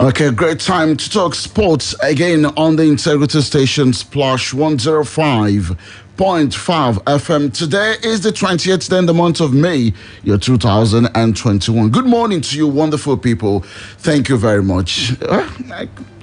Okay, great time to talk sports again on the Integrity Station Splash 105.5 FM. Today is the 20th day in the month of May, year 2021. Good morning to you, wonderful people. Thank you very much.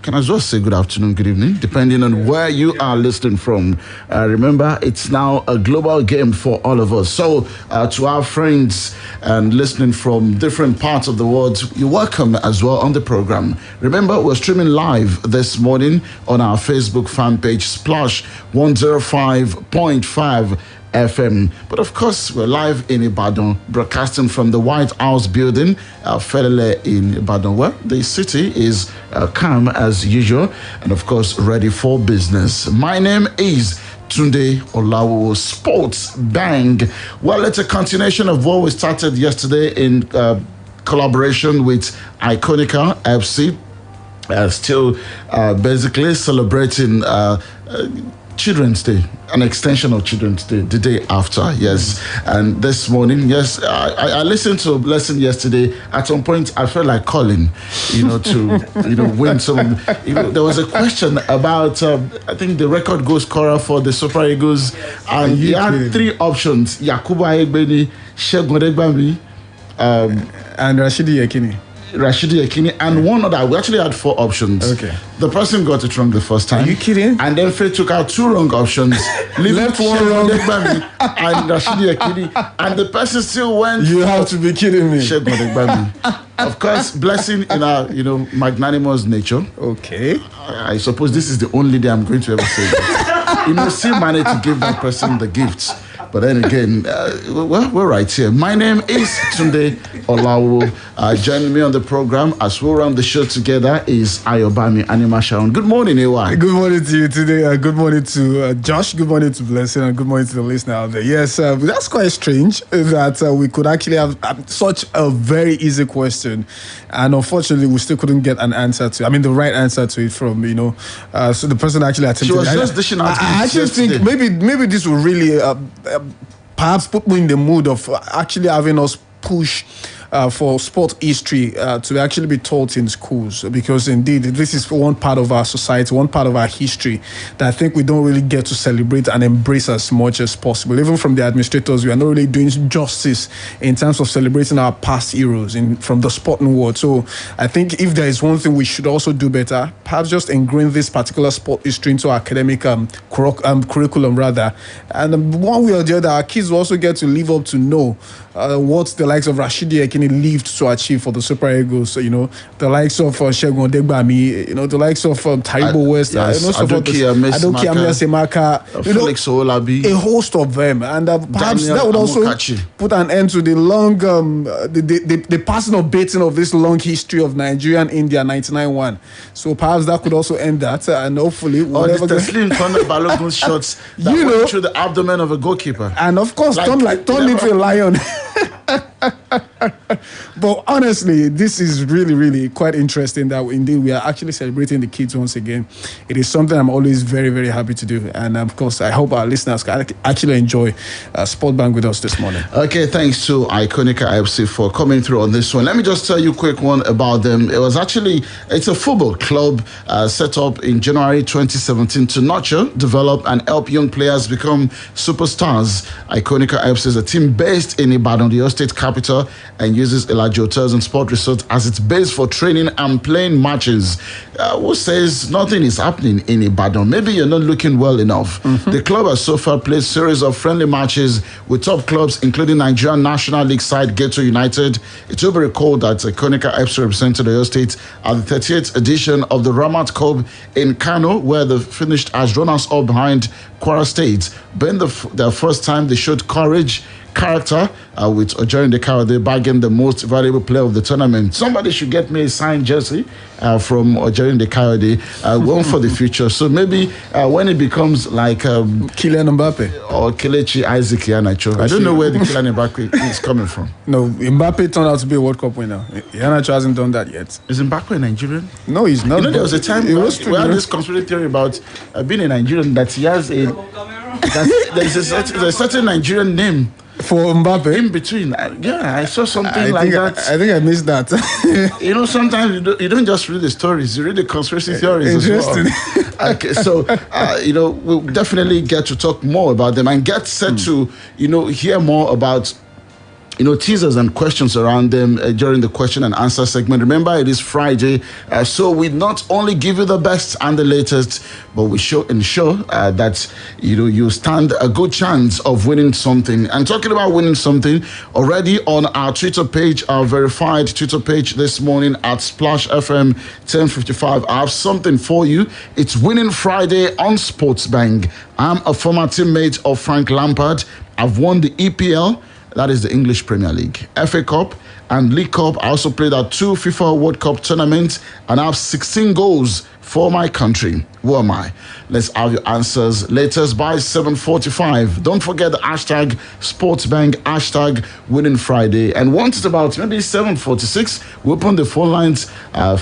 Can I just say good afternoon, good evening, depending on where you are listening from. Remember, it's now a global game for all of us. So, to our friends and listening from different parts of the world, you're welcome as well on the program. Remember, we're streaming live this morning on our Facebook fan page, Splash 105.5 FM. But of course, we're live in Ibadan, broadcasting from the White House building, Felele in Ibadan, where the city is calm as usual and, of course, ready for business. My name is Tunde Olawuwo. Sports Bang. Well, it's a continuation of what we started yesterday in collaboration with Iconica FC, still basically celebrating Children's Day, an extension of Children's Day, the day after, yes. And this morning, yes, I listened to a lesson yesterday. At some point, I felt like calling, to, win some. There was a question about, I think, the record goal scorer for the Super Eagles, and he had three options: Yakubu Egbeni, Segun Odegbami, and Rashidi Yakini, and one other. We actually had four options. Okay. The person got it wrong the first time. Are you kidding? And then Faith took out two wrong options. Left one wrong. And Rashidi Yakini. And the person still went. You have to be kidding me. Of course, blessing in our, magnanimous nature. Okay. I suppose this is the only day I'm going to ever say that. Still managed to give that person the gifts. But then again, we're right here. My name is Tunde Olawuwo. Joining me on the program as we run the show together is Ayobami Animashaun. Good morning, Ewa. Good morning to you today. Good morning to Josh. Good morning to Blessing. And good morning to the listener out there. Yes, that's quite strange that we could actually have such a very easy question. And unfortunately, we still couldn't get an answer to the right answer to it from, so the person actually attempted. She was just dishing out. I actually think maybe this will really perhaps put me in the mood of actually having us push for sport history to actually be taught in schools, because indeed this is one part of our society, one part of our history that I think we don't really get to celebrate and embrace as much as possible. Even from the administrators, we are not really doing justice in terms of celebrating our past heroes from the sporting world. So I think if there is one thing we should also do better, perhaps just ingrain this particular sport history into our academic curriculum rather, and one way or the other, our kids will also get to live up to know what the likes of Rashidi Yakini lived to achieve for the Super Eagles. The likes of Segun Odegbami, the likes of Taribo West, Adoki Semaka, Felix Olabi, a host of them, and perhaps Daniel that would also Amokachi. put an end to the long, the passing of baiting of this long history of Nigeria and India 99-1. So perhaps that could also end that, and hopefully whatever. The Teslim Thunder Balogun shots that went through the abdomen of a goalkeeper, and of course turn into a lion. But honestly, this is really, really quite interesting that indeed we are actually celebrating the kids once again. It is something I'm always very, very happy to do. And of course, I hope our listeners can actually enjoy Sport Bank with us this morning. Okay, thanks to Iconica FC for coming through on this one. Let me just tell you a quick one about them. It's a football club set up in January 2017 to nurture, develop, and help young players become superstars. Iconica FC is a team based in Ibadan, the state capital, and uses Elaji Hotels and Sport Resort as its base for training and playing matches. Who says nothing is happening in Ibadan? Maybe you're not looking well enough. Mm-hmm. The club has so far played series of friendly matches with top clubs, including Nigerian National League side Ghetto United. It will be recalled that Iconica FC represented Oyo State at the 38th edition of the Ramat Cup in Kano, where they finished as runners-up behind Kwara State. Being their first time, they showed courage, character, with Ojorin De Kayode bagging the most valuable player of the tournament. Somebody should get me a signed jersey from Ojorin De Kayode, one for the future. So maybe when it becomes like Kylian Mbappe or Kelechi Isaac Iheanacho, I don't know where the Kylian Mbappe is coming from. No, Mbappe turned out to be a World Cup winner. Iheanacho hasn't done that yet. Is Mbappe a Nigerian? No, he's not. There was a time we had this conspiracy theory about being a Nigerian, that he has there's a certain Nigerian name For Mbappe? In between. I saw something like that. I think I missed that. Sometimes you don't just read the stories, you read the conspiracy theories as well. Okay, so, we'll definitely get to talk more about them and get set to, hear more about teasers and questions around them during the question and answer segment. Remember, it is Friday, so we not only give you the best and the latest, but we ensure that you stand a good chance of winning something. And talking about winning something, already on our Twitter page, our verified Twitter page this morning at Splash FM 1055, I have something for you. It's Winning Friday on Sportsbank. I'm a former teammate of Frank Lampard. I've won the EPL. That is the English Premier League, FA Cup and League Cup. I also played at 2 FIFA World Cup tournaments and I have 16 goals for my country. Who am I? Let's have your answers latest by 7:45. Don't forget the hashtag Sportsbank, hashtag Winning Friday. And once it's about maybe 7:46, we open the phone lines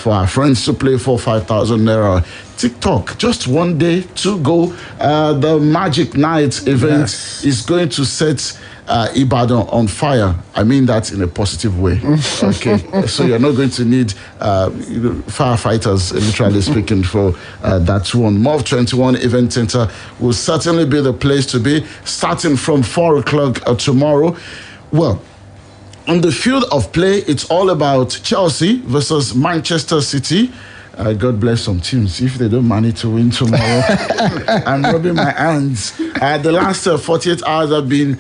for our friends to play for 5,000 Naira. TikTok, just one day to go. The Magic Night event is going to set Ibadan on fire. I mean that in a positive way. Okay, so you're not going to need firefighters, literally speaking, for that one. MOV 21 Event Center will certainly be the place to be, starting from 4 o'clock tomorrow. Well, on the field of play, it's all about Chelsea versus Manchester City. God bless some teams if they don't manage to win tomorrow. I'm rubbing my hands. The last 48 hours have been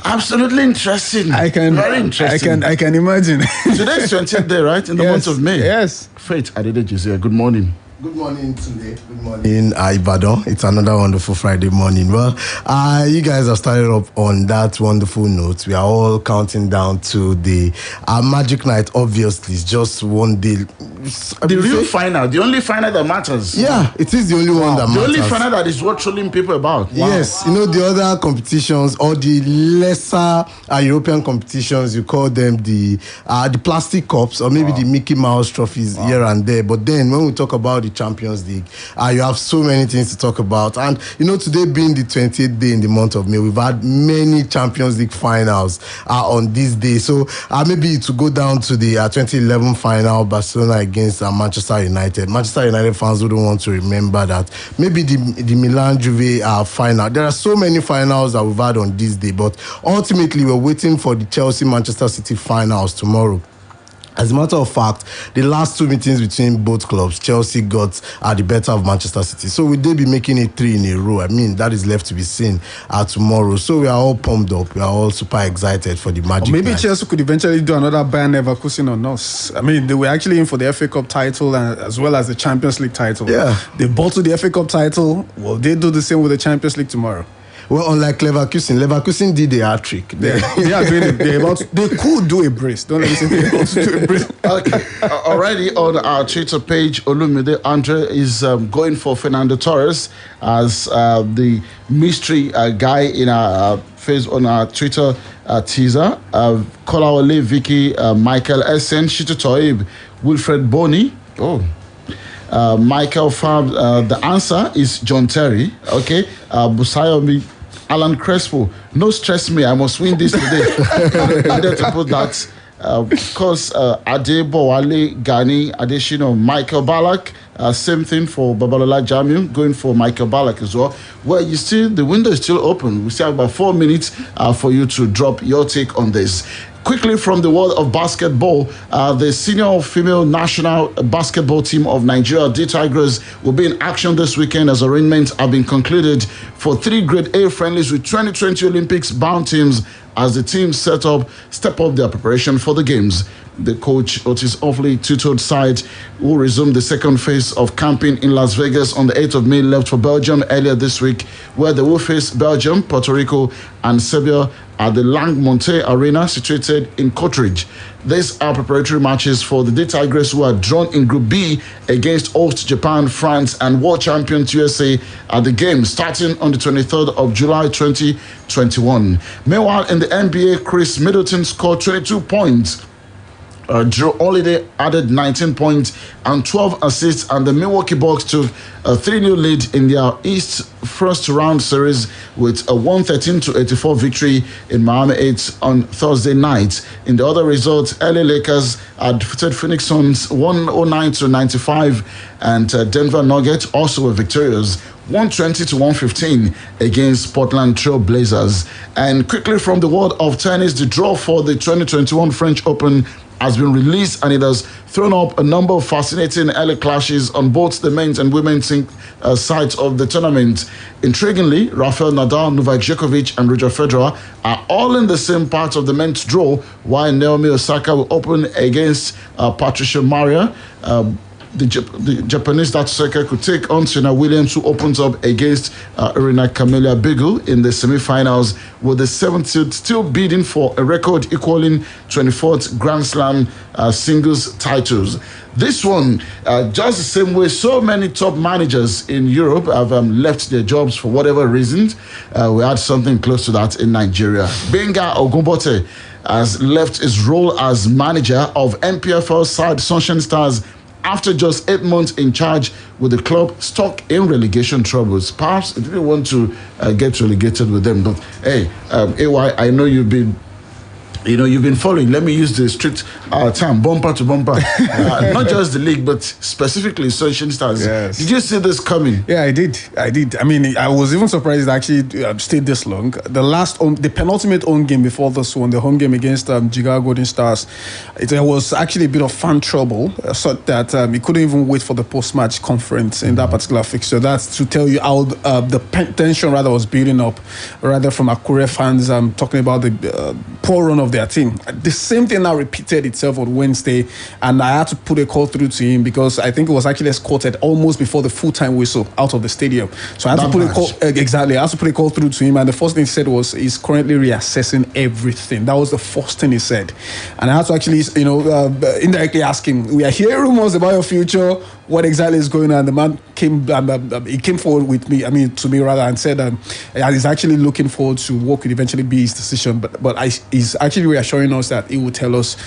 absolutely interesting. Very interesting. I can imagine. Today's 20th day, right? In the month of May. Yes. Faith Adedeji, good morning. Good morning, Tunde. Good morning, in Ibadan. It's another wonderful Friday morning. Well, you guys have started up on that wonderful note. We are all counting down to the Magic Night. Obviously, it's just one day. The real final, the only final that matters. Yeah, it is the only one that matters. The only final that is worth trolling people about. Wow. Yes, the other competitions or the lesser European competitions, you call them the plastic cups or maybe the Mickey Mouse trophies here and there. But then when we talk about the Champions League, you have so many things to talk about. And today being the 28th day in the month of May, we've had many Champions League finals on this day. So maybe to go down to the 2011 final, Barcelona against Manchester United. Manchester United fans wouldn't want to remember that. Maybe the Milan Juve final. There are so many finals that we've had on this day, but ultimately we're waiting for the Chelsea-Manchester City finals tomorrow. As a matter of fact, the last 2 meetings between both clubs, Chelsea got the better of Manchester City. So will they be making it 3 in a row? I mean, that is left to be seen tomorrow. So we are all pumped up. We are all super excited for the Magic Maybe Night. Chelsea could eventually do another Bayern Leverkusen on us. I mean, they were actually in for the FA Cup title as well as the Champions League title. Yeah. They bottled the FA Cup title. Will they do the same with the Champions League tomorrow? Well, unlike Leverkusen did a hat-trick. They are doing it. They could do a brace. Don't let me say they're about to do a brace. Okay. Already on our Twitter page, Olumide Andre is going for Fernando Torres as the mystery guy in our face on our Twitter teaser. Kolawole Vicky, Michael Essen, Shito Toib, Wilfred Boni. Michael Fab, the answer is John Terry. Okay. Busayomi, Alan Crespo. No stress me, I must win this today. I needed to put that. Of course, Ade Bowale, Gani, Adeshino, Michael Ballack. Same thing for Babalola Jamiu, going for Michael Ballack as well. Well, the window is still open. We still have about 4 minutes for you to drop your take on this. Quickly from the world of basketball, the senior female national basketball team of Nigeria, the Tigers, will be in action this weekend as arrangements have been concluded for 3 Grade A friendlies with 2020 Olympics bound teams as the team step up their preparation for the games. The coach Otis Offley tutored side will resume the second phase of camping in Las Vegas on the 8th of May, left for Belgium earlier this week, where they will face Belgium, Puerto Rico, and Serbia at the Langmonte Arena situated in Cottridge. These are preparatory matches for the Tigers, who are drawn in Group B against host Japan, France, and world champions USA at the game starting on the 23rd of July 2021. Meanwhile, in the NBA, Chris Middleton scored 22 points Drew Holiday added 19 points and 12 assists, and the Milwaukee Bucks took a 3-0 lead in their East first round series with a 113-84 victory in Miami 8 on Thursday night. In the other results, LA Lakers had defeated Phoenix Suns 109-95, and Denver Nuggets also were victorious 120-115 against Portland Trail Blazers. And quickly from the world of tennis, the draw for the 2021 French Open has been released, and it has thrown up a number of fascinating early clashes on both the men's and women's sides of the tournament. Intriguingly, Rafael Nadal, Novak Djokovic, and Roger Federer are all in the same part of the men's draw, while Naomi Osaka will open against Patricia Maria. The Japanese Datsuyuki could take on Serena Williams, who opens up against Irina Camelia Begu in the semi-finals, with the 17th still bidding for a record equaling 24th Grand Slam singles titles. This one, just the same way so many top managers in Europe have left their jobs for whatever reasons. We had something close to that in Nigeria. Benga Ogunbote has left his role as manager of MPFL side Sunshine Stars after just 8 months in charge, with the club stuck in relegation troubles. Perhaps he didn't want to get relegated with them. But hey, AY, I know you've been following. Let me use the strict term, bumper to bumper. Not just the league, but specifically Sunshine Stars. Yes. Did you see this coming? Yeah, I did. I mean, I was even surprised it actually stayed this long. The penultimate home game before this one, the home game against Jigawa Golden Stars, there was actually a bit of fan trouble, so that he couldn't even wait for the post-match conference in that particular fixture. That's to tell you how the tension rather was building up, rather from Akure fans talking about the poor run of their team. The same thing now repeated itself on Wednesday, and I had to put a call through to him because I think it was actually escorted almost before the full-time whistle out of the stadium. So I had to put a call exactly. I had to put a call through to him, and the first thing he said was he's currently reassessing everything. That was the first thing he said, and I had to actually, indirectly ask him, "We are hearing rumors about your future. What exactly is going on?" The man came forward with me, to me rather, and said he's actually looking forward to what could eventually be his decision. But he's actually reassuring us that he will tell us,